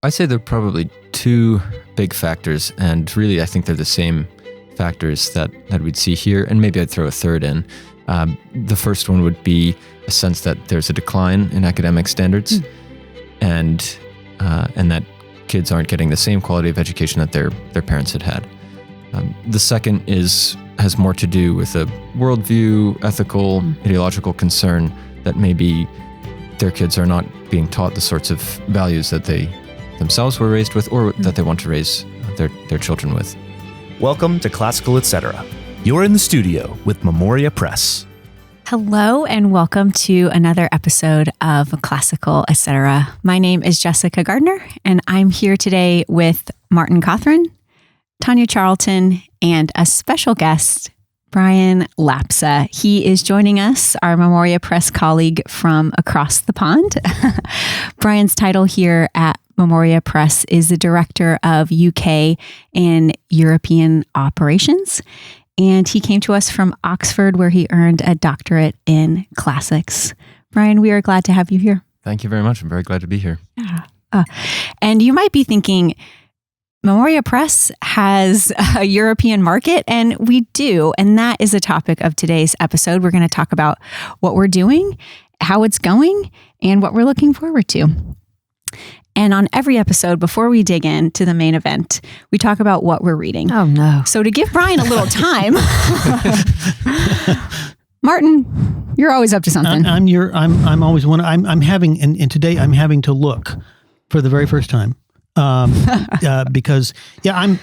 I say there are probably two big factors, and really I think they're the same factors that we'd see here, and maybe I'd throw a third in. The first one would be a sense that there's a decline in academic standards, and that kids aren't getting the same quality of education that their parents had. The second has more to do with a worldview, ethical, ideological concern that maybe their kids are not being taught the sorts of values that they themselves were raised with, or that they want to raise their children with. Welcome to Classical Etc. You're in the studio with Memoria Press. Hello and welcome to another episode of Classical Etc. My name is Jessica Gardner, and I'm here today with Martin Cothran, Tanya Charlton, and a special guest, Brian Lapsa. He is joining us, our Memoria Press colleague from across the pond. Brian's title here at Memoria Press is the Director of UK and European Operations. And he came to us from Oxford, where he earned a doctorate in classics. Brian, we are glad to have you here. Thank you very much. I'm very glad to be here. Yeah. And you might be thinking, Memoria Press has a European market, and we do. And that is the topic of today's episode. We're going to talk about what we're doing, how it's going, and what we're looking forward to. And on every episode, before we dig into the main event, we talk about what we're reading. Oh, no. So to give Brian a little time, Martin, you're always up to something. I'm always one. I'm having, and today I'm having to look for the very first time. Because I'm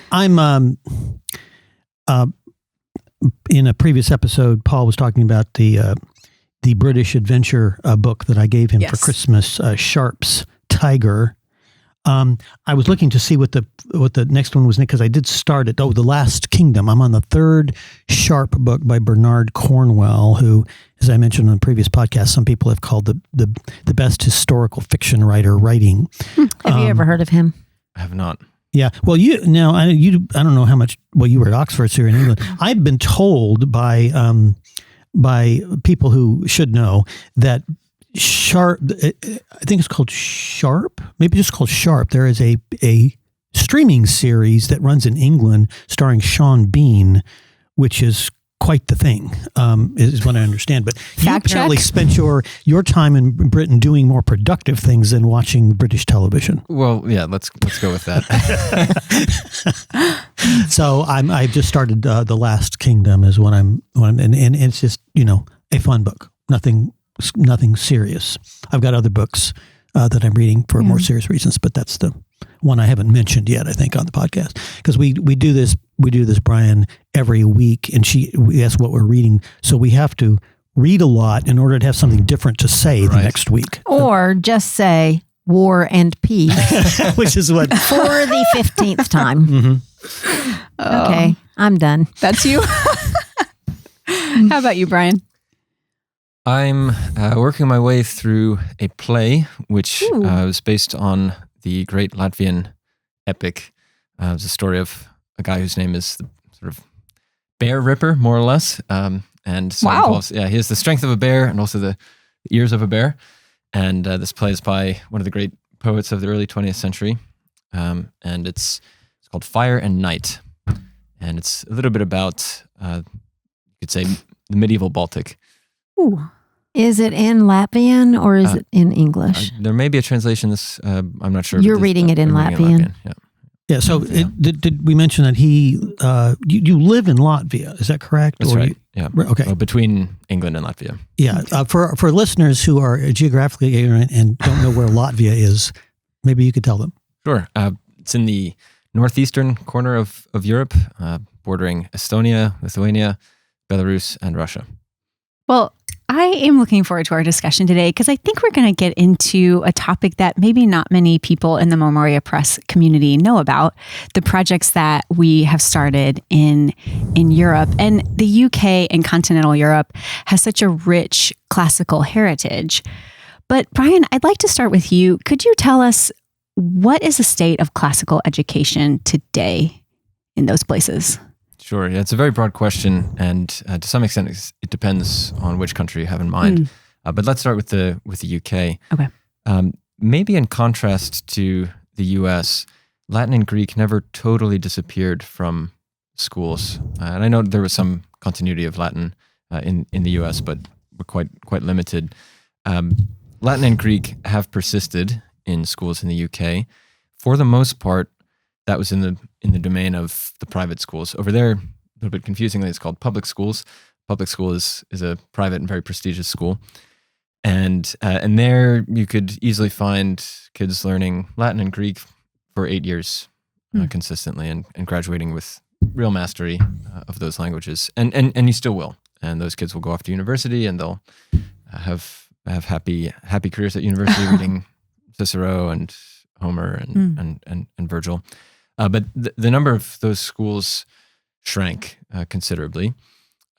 in a previous episode, Paul was talking about the British adventure book that I gave him for Christmas, Sharpe's Tiger. I was looking to see what the next one was, because I did start it. The Last Kingdom. I'm on the third Sharpe book by Bernard Cornwell, who, as I mentioned on the previous podcast, some people have called the best historical fiction writer writing. Have you ever heard of him? I have not. Yeah. Well, I don't know how much. Well, you were at Oxford here in England. I've been told by people who should know that Sharpe, I think it's called Sharpe, maybe just called Sharpe. There is a streaming series that runs in England starring Sean Bean, which is quite the thing, is what I understand. But you apparently spent your time in Britain doing more productive things than watching British television. Well, yeah, let's go with that. So I've just started The Last Kingdom is what I'm and it's just, a fun book. Nothing serious. I've got other books that I'm reading for more serious reasons, but that's the one I haven't mentioned yet, I think, on the podcast, because we do this, Brian, every week, and we ask what we're reading, so we have to read a lot in order to have something different to say the next week, or just say War and Peace, which is what for the 15th time. Mm-hmm. Okay, I'm done. That's you. How about you, Brian? I'm working my way through a play which was based on the great Latvian epic. It's a story of a guy whose name is the sort of Bear Ripper, more or less. And so involves, he has the strength of a bear and also the ears of a bear. And this play is by one of the great poets of the early 20th century. And it's called Fire and Night. And it's a little bit about, you could say, the medieval Baltic. Ooh. Is it in Latvian or is it in English? There may be a translation. I'm not sure. You're reading it in Latvian. Yeah. So did we mention that you live in Latvia? Is that correct? That's right. Yeah. Okay. Well, between England and Latvia. Yeah. For listeners who are geographically ignorant and don't know where Latvia is, maybe you could tell them. Sure. It's in the northeastern corner of Europe, bordering Estonia, Lithuania, Belarus, and Russia. Well, I am looking forward to our discussion today, because I think we're going to get into a topic that maybe not many people in the Memoria Press community know about, the projects that we have started in Europe. And the UK and continental Europe has such a rich classical heritage. But Brian, I'd like to start with you. Could you tell us, what is the state of classical education today in those places? Sure. Yeah, it's a very broad question, and to some extent, it depends on which country you have in mind. But let's start with the UK. Okay. Maybe in contrast to the U.S., Latin and Greek never totally disappeared from schools. And I know there was some continuity of Latin in the U.S., but quite limited. Latin and Greek have persisted in schools in the UK. For the most part, that was in the domain of the private schools. Over there, a little bit confusingly, it's called public schools. Public school is a private and very prestigious school. And there you could easily find kids learning Latin and Greek for 8 years consistently and graduating with real mastery of those languages. And you still will. And those kids will go off to university and they'll have happy careers at university reading Cicero and Homer and Virgil. But the number of those schools shrank considerably.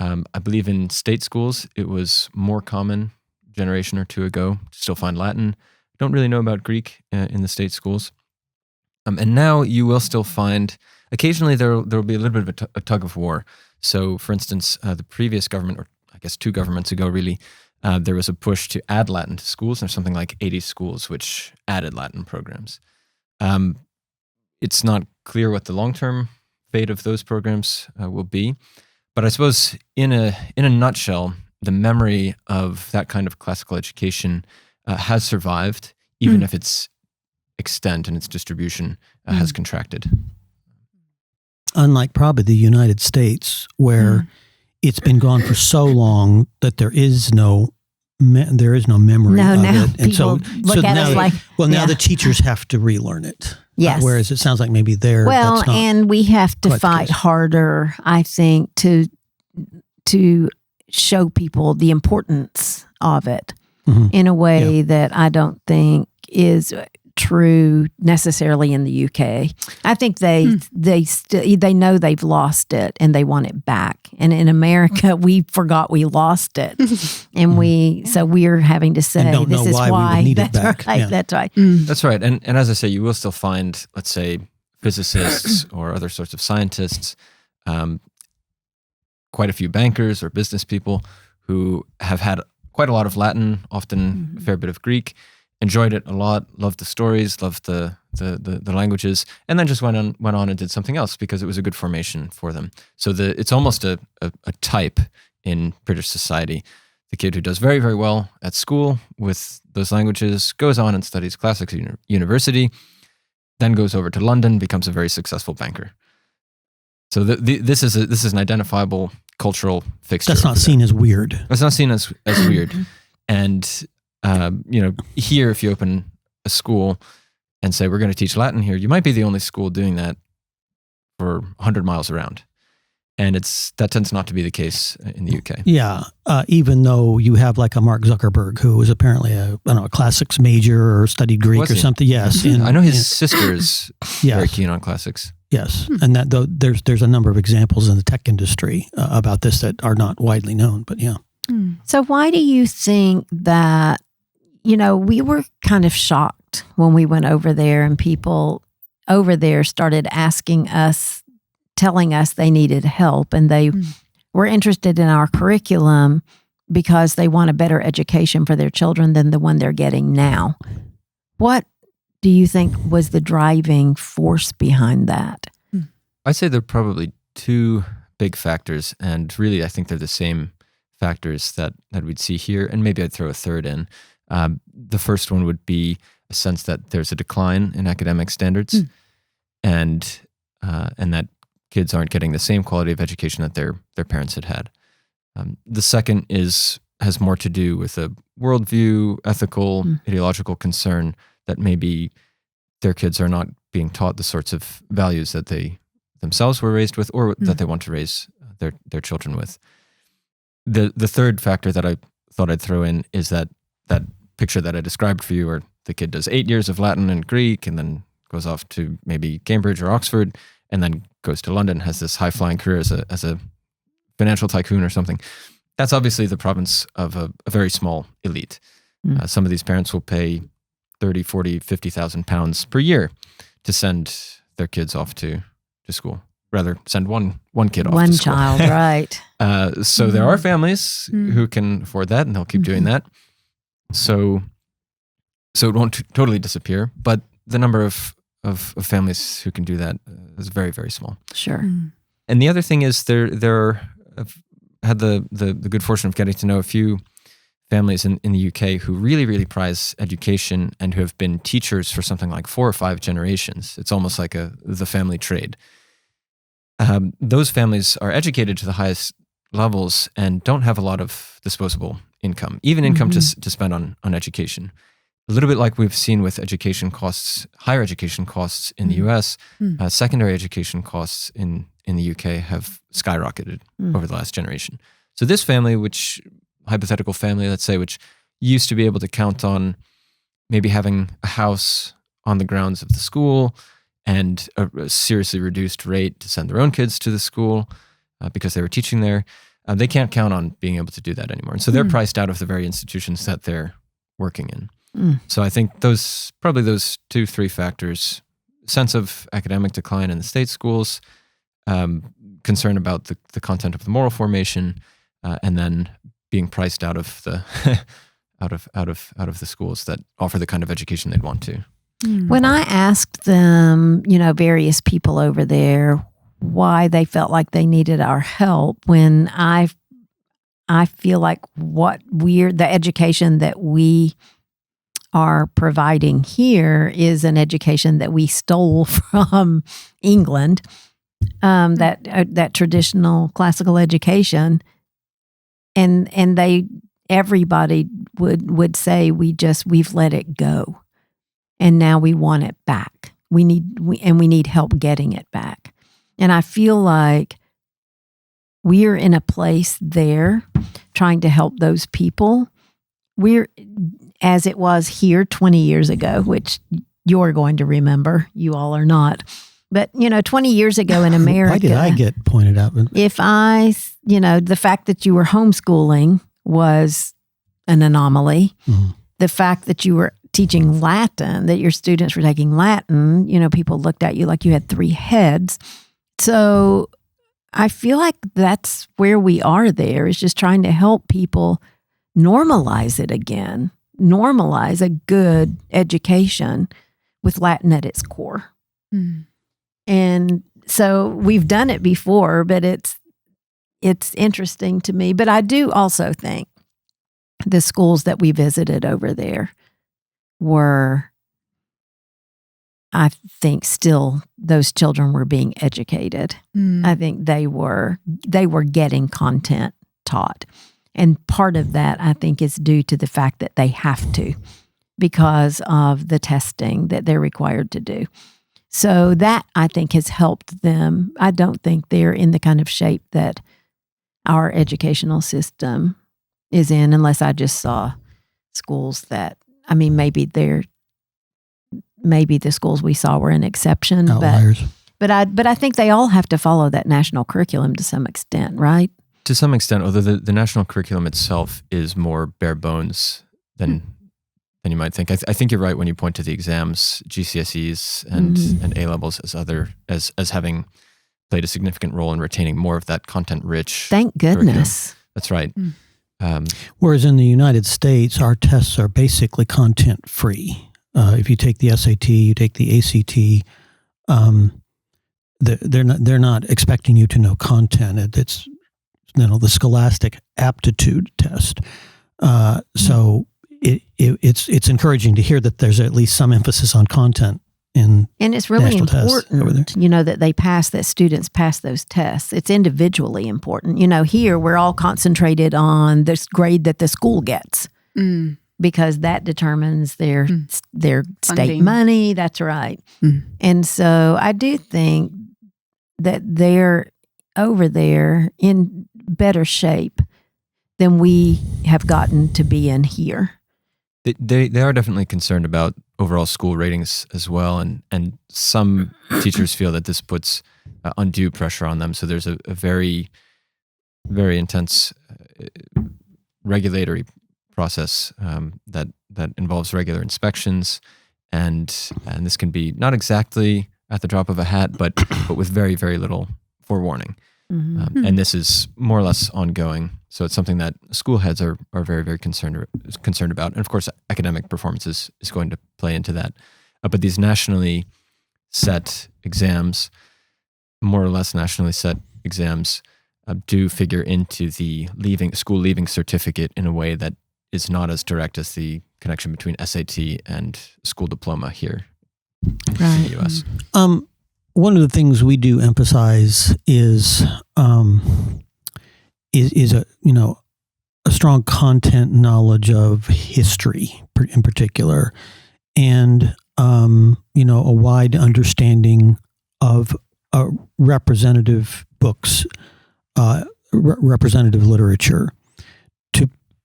I believe in state schools, it was more common a generation or two ago to still find Latin. Don't really know about Greek in the state schools. And now you will still find, occasionally there will be a little bit of a tug of war. So for instance, the previous government, or I guess 2 governments ago really, there was a push to add Latin to schools. There's something like 80 schools which added Latin programs. It's not clear what the long-term fate of those programs will be. But I suppose in a nutshell, the memory of that kind of classical education has survived, even if its extent and its distribution has contracted. Unlike probably the United States, where it's been gone for so long that there is no memory of it. And so now the teachers have to relearn it. Yes. Whereas it sounds like maybe that's not and we have to fight harder, I think, to show people the importance of it in a way that I don't think is true necessarily in the UK. I think they know they've lost it and they want it back. And in America, we forgot we lost it, and we're having to say this is why. We need it back. Right. Yeah. That's right. That's right. And as I say, you will still find, let's say, physicists or other sorts of scientists, quite a few bankers or business people who have had quite a lot of Latin, often a fair bit of Greek. Enjoyed it a lot, loved the stories, loved the languages, and then just went on and did something else because it was a good formation for them. So it's almost a type in British society. The kid who does very, very well at school with those languages goes on and studies classics at university, then goes over to London, becomes a very successful banker. So this is an identifiable cultural fixture. That's not seen as weird. It's not seen as weird. And here, if you open a school and say, we're going to teach Latin here, you might be the only school doing that for 100 miles around. And that tends not to be the case in the UK. Yeah. Even though you have like a Mark Zuckerberg, who was apparently a classics major or studied Greek or something. Yes. I know his sister is very keen on classics. Yes. And that there's a number of examples in the tech industry about this that are not widely known, but yeah. So why do you think that, we were kind of shocked when we went over there and people over there started asking us, telling us they needed help and they were interested in our curriculum because they want a better education for their children than the one they're getting now. What do you think was the driving force behind that? I'd say there are probably 2 big factors, and really I think they're the same factors that we'd see here, and maybe I'd throw a third in. The first one would be a sense that there's a decline in academic standards, and that kids aren't getting the same quality of education that their parents had. The second has more to do with a worldview, ethical, ideological concern that maybe their kids are not being taught the sorts of values that they themselves were raised with, or that they want to raise their children with. The third factor that I thought I'd throw in is that picture that I described for you, where the kid does 8 years of Latin and Greek and then goes off to maybe Cambridge or Oxford and then goes to London, has this high-flying career as a financial tycoon or something. That's obviously the province of a very small elite. Some of these parents will pay 30, 40, 50,000 pounds per year to send their kids off to school. Rather, send one kid off to school. One child, right. So there are families who can afford that, and they'll keep doing that. So it won't totally disappear, but the number of of families who can do that is very, very small. Sure. And the other thing is I've had the good fortune of getting to know a few families in the UK who really, really prize education and who have been teachers for something like 4 or 5 generations. It's almost like the family trade. Those families are educated to the highest levels and don't have a lot of disposable income, even income to spend on education. A little bit like we've seen with education costs, higher education costs in the US, secondary education costs in the UK have skyrocketed over the last generation. So this family, hypothetical family, let's say, which used to be able to count on maybe having a house on the grounds of the school and a seriously reduced rate to send their own kids to the school because they were teaching there, they can't count on being able to do that anymore. And so they're priced out of the very institutions that they're working in. So I think those 2-3 factors, sense of academic decline in the state schools, concern about the content of the moral formation, and then being priced out of the out of the schools that offer the kind of education they'd want to. When I asked them, various people over there, why they felt like they needed our help, when I feel like the education that we are providing here is an education that we stole from England, that traditional classical education, and everybody would say we've let it go, and now we want it back. We need help getting it back, and I feel like we're in a place there trying to help those people. We're, as it was here 20 years ago, which you're going to remember, you all are not. But, 20 years ago in America. Why did I get pointed out? If the fact that you were homeschooling was an anomaly. The fact that you were teaching Latin, that your students were taking Latin, people looked at you like you had 3 heads. So I feel like that's where we are there, is just trying to help people normalize it again, normalize a good education with Latin at its core. And so we've done it before, but it's interesting to me. But I do also think the schools that we visited over there were, I think, still those children were being educated. I think they were getting content taught. And part of that, I think, is due to the fact that they have to, because of the testing that they're required to do. So that, I think, has helped them. I don't think they're in the kind of shape that our educational system is in, unless I just saw schools that, maybe the schools we saw were an exception. Outliers. But I think they all have to follow that national curriculum to some extent, right? To some extent, although the national curriculum itself is more bare bones than you might think. I think you're right when you point to the exams, GCSEs and A levels as having played a significant role in retaining more of that content-rich. Thank goodness. Curriculum. That's right. Whereas in the United States, our tests are basically content-free. If you take the SAT, you take the ACT, they're not expecting you to know content. It's the Scholastic Aptitude Test. So it's encouraging to hear that there's at least some emphasis on content in and it's really important, that students pass those tests. It's individually important. Here we're all concentrated on this grade that the school gets because that determines their state money. That's right. And so I do think that they're over there in better shape than we have gotten to be in here. They are definitely concerned about overall school ratings as well, and some teachers feel that this puts undue pressure on them. So there's a very, very intense regulatory process that involves regular inspections, and this can be not exactly at the drop of a hat, but with very, very little forewarning. And this is more or less ongoing. So it's something that school heads are very, very concerned about. And of course, academic performance is going to play into that. But these nationally set exams, more or less nationally set exams, do figure into the school leaving certificate in a way that is not as direct as the connection between SAT and school diploma here in the U.S. One of the things we do emphasize is a strong content knowledge of history in particular, and a wide understanding of representative books, representative literature.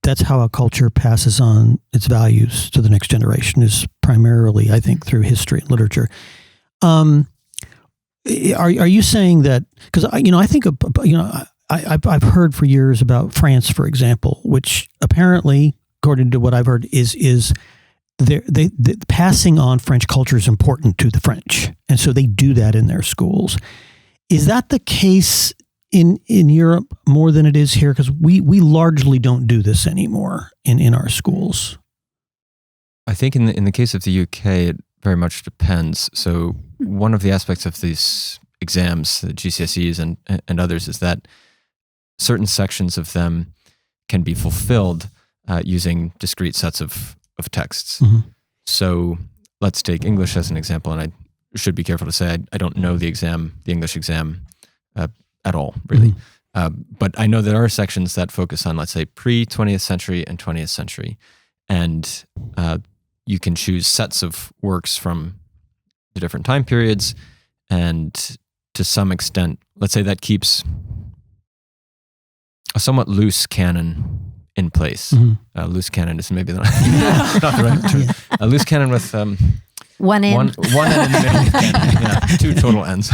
That's how a culture passes on its values to the next generation, is primarily, I think, through history and literature. Are you saying that? Because I think I've heard for years about France, for example, which apparently, according to what I've heard, is they passing on French culture is important to the French, and so they do that in their schools. Is that the case in Europe more than it is here? Because we largely don't do this anymore in our schools. I think in the case of the UK, it very much depends. So one of the aspects of these exams, the GCSEs and others, is that certain sections of them can be fulfilled using discrete sets of texts. Mm-hmm. So let's take English as an example, and I should be careful to say I don't know the English exam at all, really. Mm-hmm. But I know there are sections that focus on, let's say, pre-20th century and 20th century. And you can choose sets of works from the different time periods. And to some extent, let's say that keeps a somewhat loose canon in place. Mm-hmm. Loose canon is maybe not the right term. A loose canon with one end. One end in the middle. Yeah, two total ends.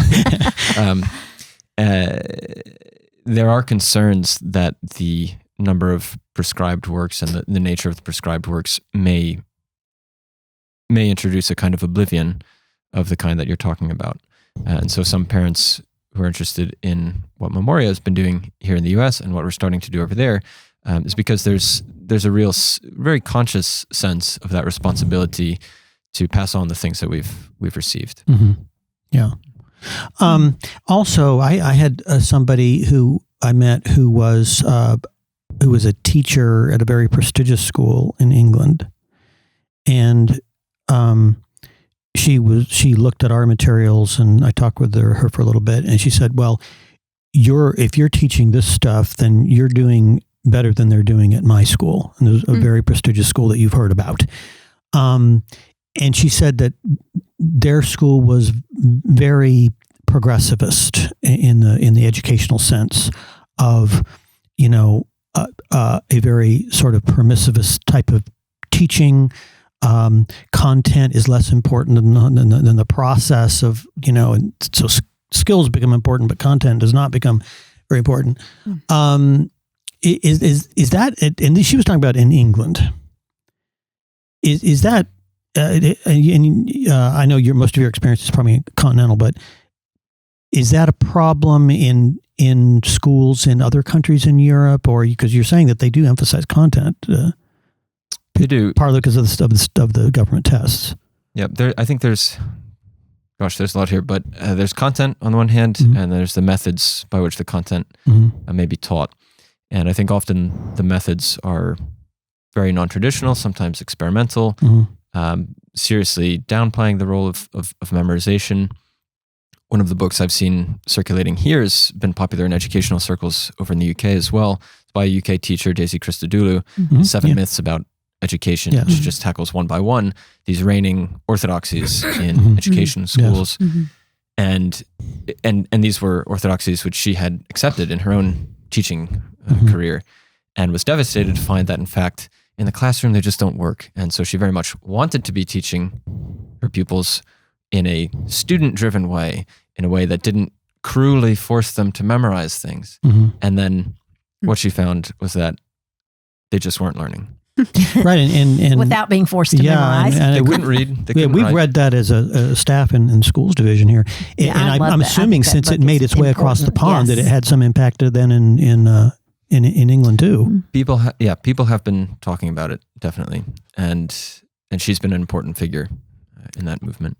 There are concerns that the number of prescribed works and the nature of the prescribed works may introduce a kind of oblivion of the kind that you're talking about. And so some parents who are interested in what Memoria has been doing here in the U.S. and what we're starting to do over there is because there's a real, very conscious sense of that responsibility to pass on the things that we've received. Mm-hmm. Yeah. Also, I had somebody who I met who was a teacher at a very prestigious school in England, and she looked at our materials, and I talked with her for a little bit, and she said, "Well, if you're teaching this stuff, then you're doing better than they're doing at my school." And there's a very prestigious school that you've heard about. And she said that their school was very progressivist in the educational sense of, a very sort of permissivist type of teaching. Content is less important than the process of, and so skills become important, but content does not become very important. Is that, and she was talking about in England, is that, I know most of your experience is probably continental, but is that a problem in schools in other countries in Europe, or because you're saying that they do emphasize content? They do, partly because of the government tests. Yeah, I think there's a lot here, but there's content on the one hand, mm-hmm. and there's the methods by which the content may be taught. And I think often the methods are very non-traditional, sometimes experimental, seriously downplaying the role of memorization. One of the books I've seen circulating here has been popular in educational circles over in the UK as well. It's by a UK teacher, Daisy Christodoulou, 7 Myths About Education, which just tackles one by one these reigning orthodoxies in education schools. Yes. And these were orthodoxies which she had accepted in her own teaching career, and was devastated to find that, in fact, in the classroom, they just don't work. And so she very much wanted to be teaching her pupils in a student-driven way, in a way that didn't cruelly force them to memorize things. And then what she found was that they just weren't learning. Right, and without being forced to memorize. And they wouldn't read. We've read that as a staff in schools division here. And I'm assuming since it made its way across the pond that it had some impact then in England too. People have been talking about it, definitely. And she's been an important figure in that movement.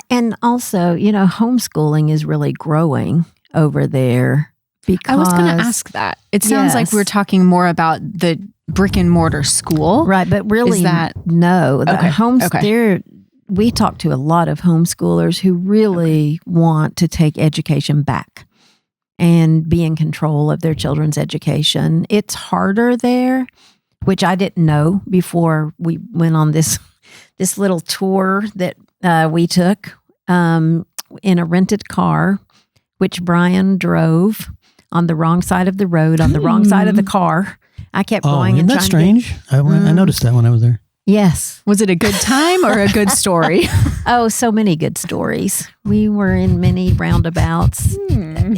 And also, homeschooling is really growing over there. Because I was going to ask that. It sounds like we're talking more about the brick and mortar school. Right, but really, no. We talk to a lot of homeschoolers who really want to take education back and be in control of their children's education. It's harder there, which I didn't know before we went on this little tour that we took in a rented car, which Brian drove on the wrong side of the road, on the wrong side of the car. I kept going and that's trying strange. I noticed that when I was there. Yes. Was it a good time or a good story? Oh, so many good stories. We were in many roundabouts.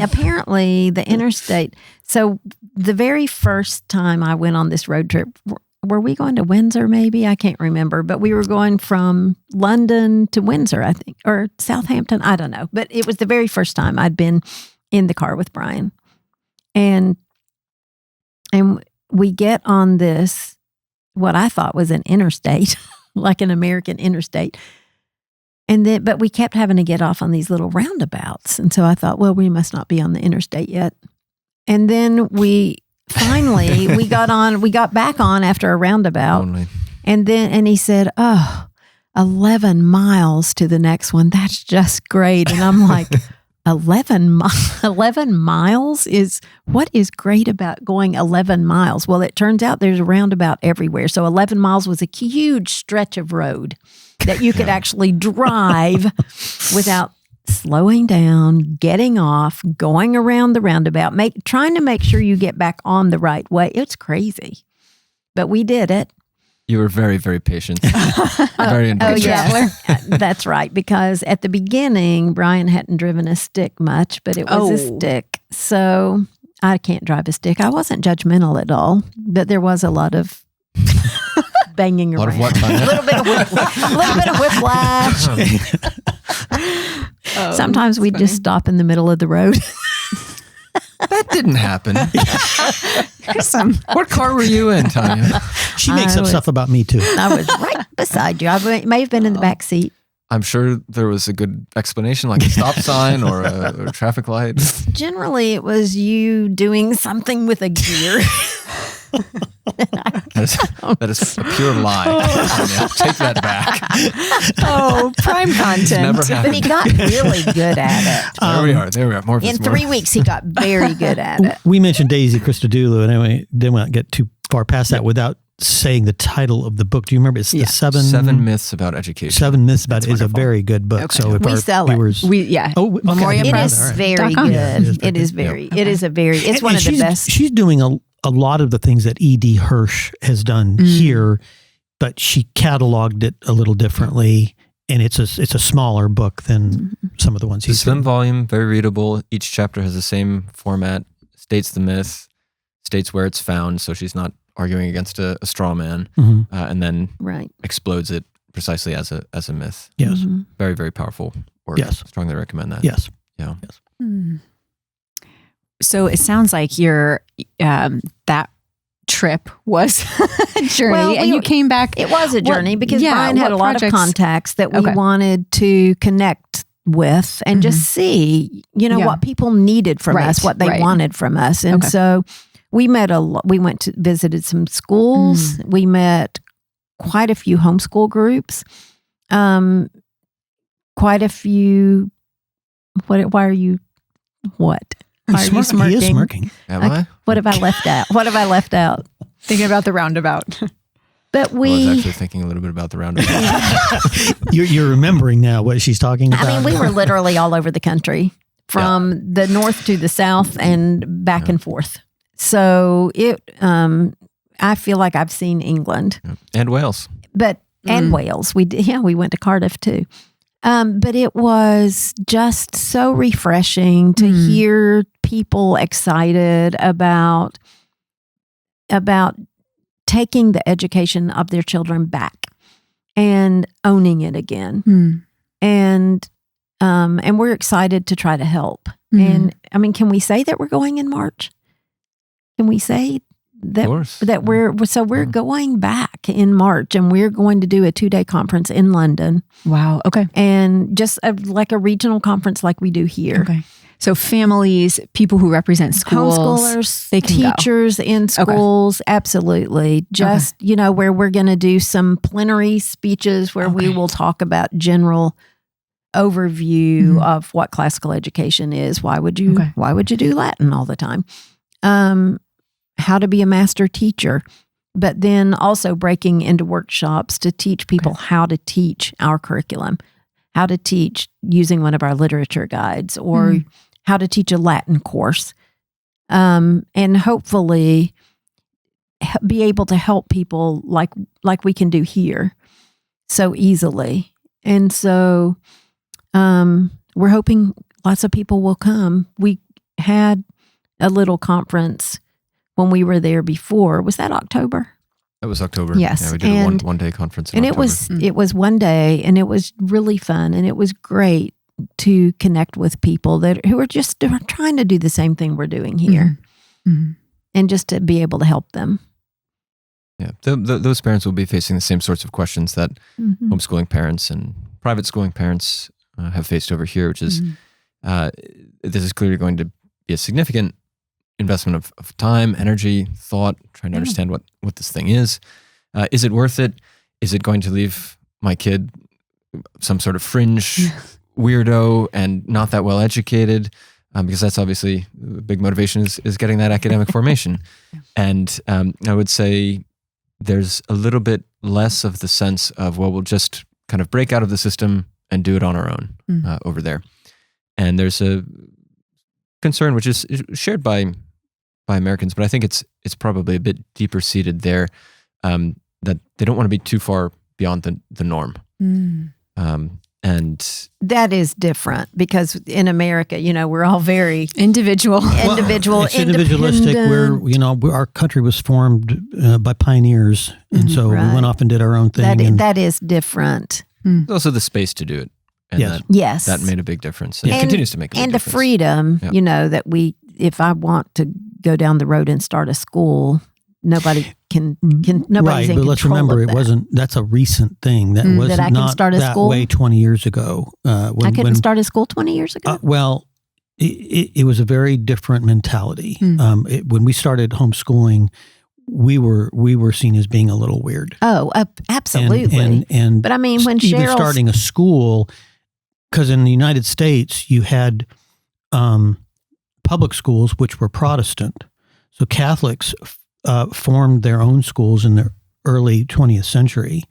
Apparently, the interstate. So the very first time I went on this road trip, were we going to Windsor maybe? I can't remember. But we were going from London to Windsor, I think, or Southampton. I don't know. But it was the very first time I'd been in the car with Brian. And we get on this, what I thought was an interstate, like an American interstate. But we kept having to get off on these little roundabouts. And so I thought, well, we must not be on the interstate yet. And then we got back on after a roundabout. And he said, 11 miles to the next one. That's just great. And I'm like, 11 miles what is great about going 11 miles? Well, it turns out there's a roundabout everywhere. So 11 miles was a huge stretch of road that you could actually drive without slowing down, getting off, going around the roundabout, trying to make sure you get back on the right way. It's crazy, but we did it. You were very, very patient. Very indulgent. Yes. That's right. Because at the beginning, Brian hadn't driven a stick much, but it was a stick. So I can't drive a stick. I wasn't judgmental at all, but there was a lot of banging around. A lot of what? A little bit of whiplash. Sometimes we'd just stop in the middle of the road. That didn't happen. What car were you in, Tanya? She makes up stuff about me too. I was right beside you. I may have been in the back seat. I'm sure there was a good explanation, like a stop sign or a traffic light. Generally, it was you doing something with a gear. That is a pure lie. Tanya, take that back. Prime content. Never happened. But he got really good at it. There we are. More in 3 weeks, he got very good at it. We mentioned Daisy Christodoulou, and anyway, didn't want to get too far past that without saying the title of the book. Do you remember? It's the Seven Myths About Education. 7 Myths About It's a very good book. Okay. So if we sell viewers, it. Memoria Press. It is very good. It is very. It is a very. It's one of the best. She's doing a lot of the things that E.D. Hirsch has done here, but she cataloged it a little differently, and it's a smaller book than some of the ones he's It's a slim volume, very readable. Each chapter has the same format, states the myth, states where it's found, so she's not arguing against a straw man, and then explodes it precisely as a myth. Yes. Very, very powerful work. Yes. Strongly recommend that. Yes. Yeah. Yes. So it sounds like your that trip was a journey, and you came back. It was a journey because Brian had a lot of contacts that we wanted to connect with and just see, what people needed from us, what they wanted from us, and so we met we visited some schools. We met quite a few homeschool groups, quite a few. Why are you? What? He is smirking. Am I? What have I left out? Thinking about the roundabout. But I was actually thinking a little bit about the roundabout. You're remembering now what she's talking about. I mean, we were literally all over the country, from the north to the south and back and forth. So I feel like I've seen England and Wales, and Wales. We went to Cardiff too. But it was just so refreshing to hear people excited about taking the education of their children back and owning it again. And we're excited to try to help. And I mean, can we say that we're going in March? Can we say we're going back in March, and we're going to do a 2-day conference in London. Wow. Okay. And just like a regional conference like we do here. Okay. So families, people who represent schools, homeschoolers, they can teachers in schools, absolutely. Just, where we're going to do some plenary speeches where we will talk about general overview of what classical education is. Why would you do Latin all the time? How to be a master teacher, but then also breaking into workshops to teach people how to teach our curriculum, how to teach using one of our literature guides, or how to teach a Latin course, and hopefully be able to help people like we can do here so easily. And so we're hoping lots of people will come. We had a little conference when we were there before. Was that October? That was October. Yes. Yeah, we did a one day conference in October. It was one day, and it was really fun, and it was great to connect with people who are trying to do the same thing we're doing here, and just to be able to help them. Yeah, those parents will be facing the same sorts of questions that homeschooling parents and private schooling parents have faced over here, which is this is clearly going to be a significant investment of time, energy, thought, trying to understand what this thing is. Is it worth it? Is it going to leave my kid some sort of fringe weirdo and not that well educated? Because that's obviously a big motivation is getting that academic formation. And I would say there's a little bit less of the sense of, well, we'll just kind of break out of the system and do it on our own over there. And there's a concern which is shared by Americans, but I think it's probably a bit deeper seated there, that they don't want to be too far beyond the norm. And that is different because in America, we're all very individual, it's individualistic. Our country was formed by pioneers, and so we went off and did our own thing. That is different. There's also the space to do it. And that made a big difference. And it continues to make a big difference. And the freedom, that if I want to go down the road and start a school, nobody can nobody's right, in but let's control remember, of that. it wasn't. That's a recent thing. That was that I can start a that school? way 20 years ago. I couldn't start a school 20 years ago. It was a very different mentality. When we started homeschooling, we were seen as being a little weird. Oh, absolutely. And but I mean, when even starting a school, because in the United States you had public schools which were Protestant, so Catholics formed their own schools in the early 20th century.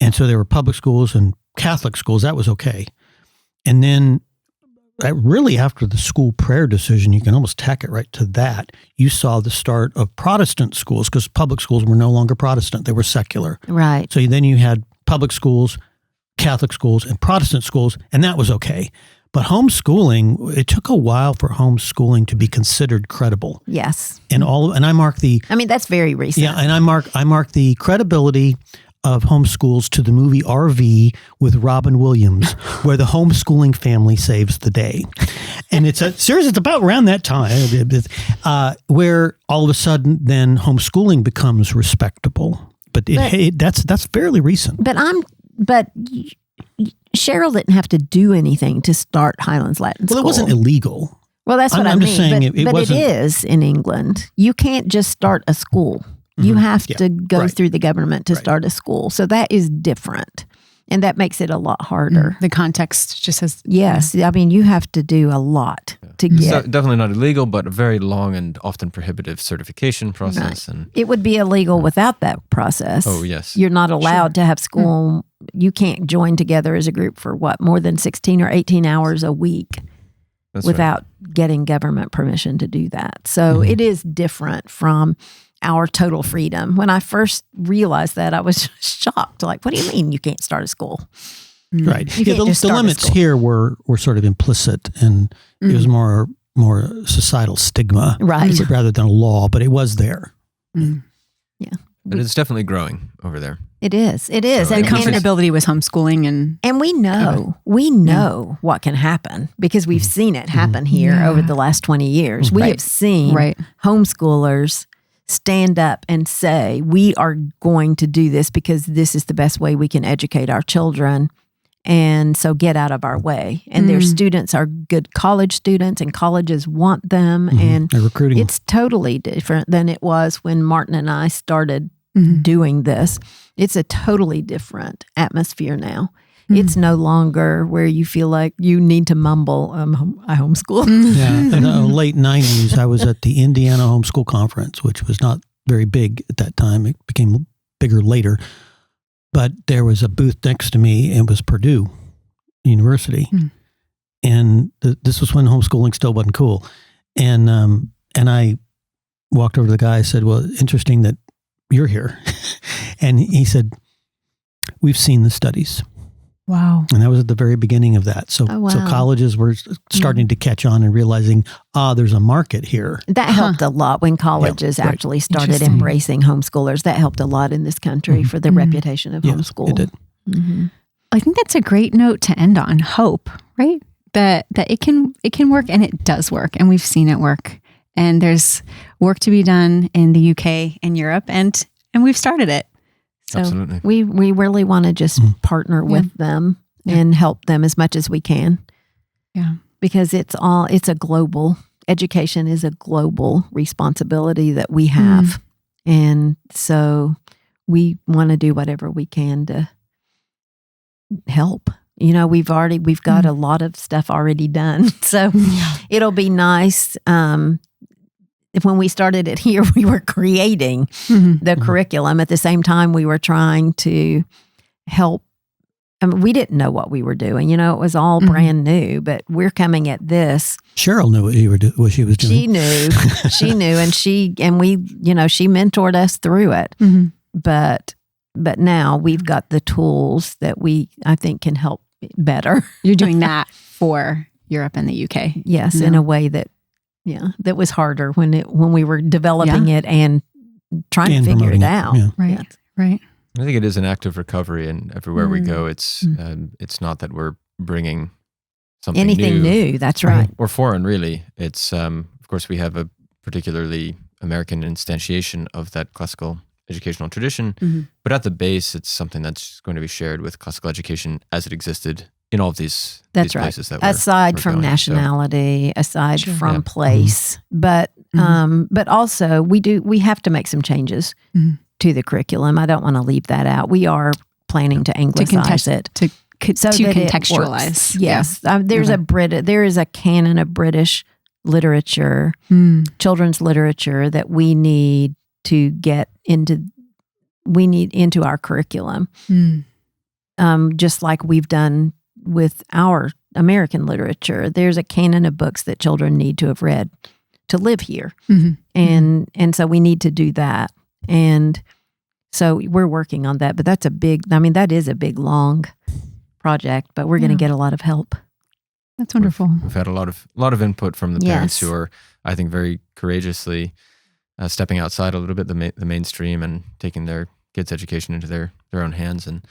And so there were public schools and Catholic schools. That was okay. And then really after the school prayer decision, you can almost tack it right to that. You saw the start of Protestant schools because public schools were no longer Protestant. They were secular. Right. So then you had public schools, Catholic schools, and Protestant schools, and that was okay. But homeschooling, it took a while for homeschooling to be considered credible. Yes. And I mark the... I mean, that's very recent. Yeah, and I mark the credibility of homeschools to the movie RV with Robin Williams, where the homeschooling family saves the day. And it's about around that time, where all of a sudden then homeschooling becomes respectable. But that's fairly recent. But Cheryl didn't have to do anything to start Highlands Latin School. Well, it wasn't illegal. Well, that's what I mean. I'm just saying but it is in England. You can't just start a school. You have to go through the government to start a school. So that is different. And that makes it a lot harder. The context just says... Yes. I mean, you have to do a lot to get... So definitely not illegal, but a very long and often prohibitive certification process. Right. And it would be illegal without that process. Oh, yes. You're not allowed to have school. You can't join together as a group for more than 16 or 18 hours a week without getting government permission to do that. So it is different from our total freedom. When I first realized that, I was shocked. Like, what do you mean you can't start a school? Right. The limits here were sort of implicit, and it was more societal stigma, rather than a law. But it was there. Yeah. But it's definitely growing over there. It is. It is. So and comfortability with homeschooling, and we know what can happen because we've seen it happen here over the last 20 years. We have seen homeschoolers stand up and say, we are going to do this because this is the best way we can educate our children. And so get out of our way. And their students are good college students, and colleges want them. And they're recruiting. It's totally different than it was when Martin and I started doing this. It's a totally different atmosphere now. It's no longer where you feel like you need to mumble, I homeschool. Yeah, in the late 90s, I was at the Indiana Homeschool Conference, which was not very big at that time. It became bigger later. But there was a booth next to me, and it was Purdue University. And this was when homeschooling still wasn't cool. And I walked over to the guy and said, well, interesting that you're here. And he said, we've seen the studies. Wow. And that was at the very beginning of that. So, so colleges were starting to catch on and realizing, there's a market here. That helped a lot when colleges actually started embracing homeschoolers. That helped a lot in this country for the reputation of homeschool. It did. I think that's a great note to end on. Hope, right? That it can work, and it does work, and we've seen it work. And there's work to be done in the UK and Europe, and we've started it. So absolutely. We really want to just partner with them and help them as much as we can. Yeah. Because education is a global responsibility that we have. And so we want to do whatever we can to help. You know, we've got a lot of stuff already done. So it'll be nice. When we started it here, we were creating the curriculum. At the same time, we were trying to help. I mean, we didn't know what we were doing. You know, it was all brand new, but we're coming at this. Cheryl knew what she was doing. She knew, and she mentored us through it. But now we've got the tools that I think can help better. You're doing that for Europe and the UK. Yes, in a way that was harder when we were developing it and trying to figure it out. Yeah. Right, Yes. right. I think it is an active recovery, and everywhere we go, it's not that we're bringing something anything new. That's right. Or foreign, really. It's of course we have a particularly American instantiation of that classical educational tradition, but at the base, it's something that's going to be shared with classical education as it existed in all of these places that aside we're from going, nationality, aside from place, but also we have to make some changes to the curriculum. I don't want to leave that out. We are planning to anglicize it to contextualize. Yes, there is a canon of British literature, children's literature that we need to get into. We need into our curriculum, just like we've done with our American literature. There's a canon of books that children need to have read to live here. And so we need to do that. And so we're working on that, but that is a big, long project, but we're going to get a lot of help. That's wonderful. We've had a lot of input from the parents who are, I think, very courageously stepping outside a little bit, the mainstream, and taking their kids' education into their own hands. And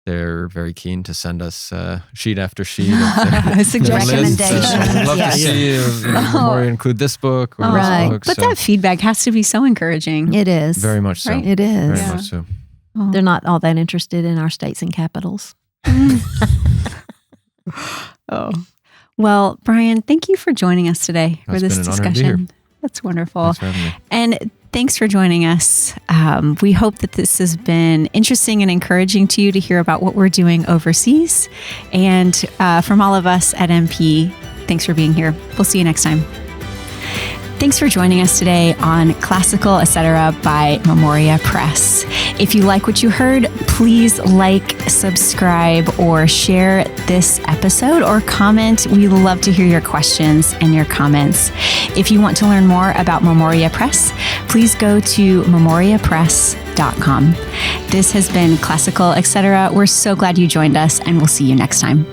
they're very keen to send us sheet after sheet of recommendations. I'd love to see Memoria include this book or this book. But that feedback has to be so encouraging. It is. Very much so. Right? It is. Very much so. They're not all that interested in our states and capitals. Well, Brian, thank you for joining us today for this been an honor to be discussion. here. That's wonderful. Thanks for having me. And thanks for joining us. We hope that this has been interesting and encouraging to you to hear about what we're doing overseas. And from all of us at MP, thanks for being here. We'll see you next time. Thanks for joining us today on Classical Etc. by Memoria Press. If you like what you heard, please like, subscribe, or share this episode or comment. We love to hear your questions and your comments. If you want to learn more about Memoria Press, please go to memoriapress.com. This has been Classical Etc. We're so glad you joined us, and we'll see you next time.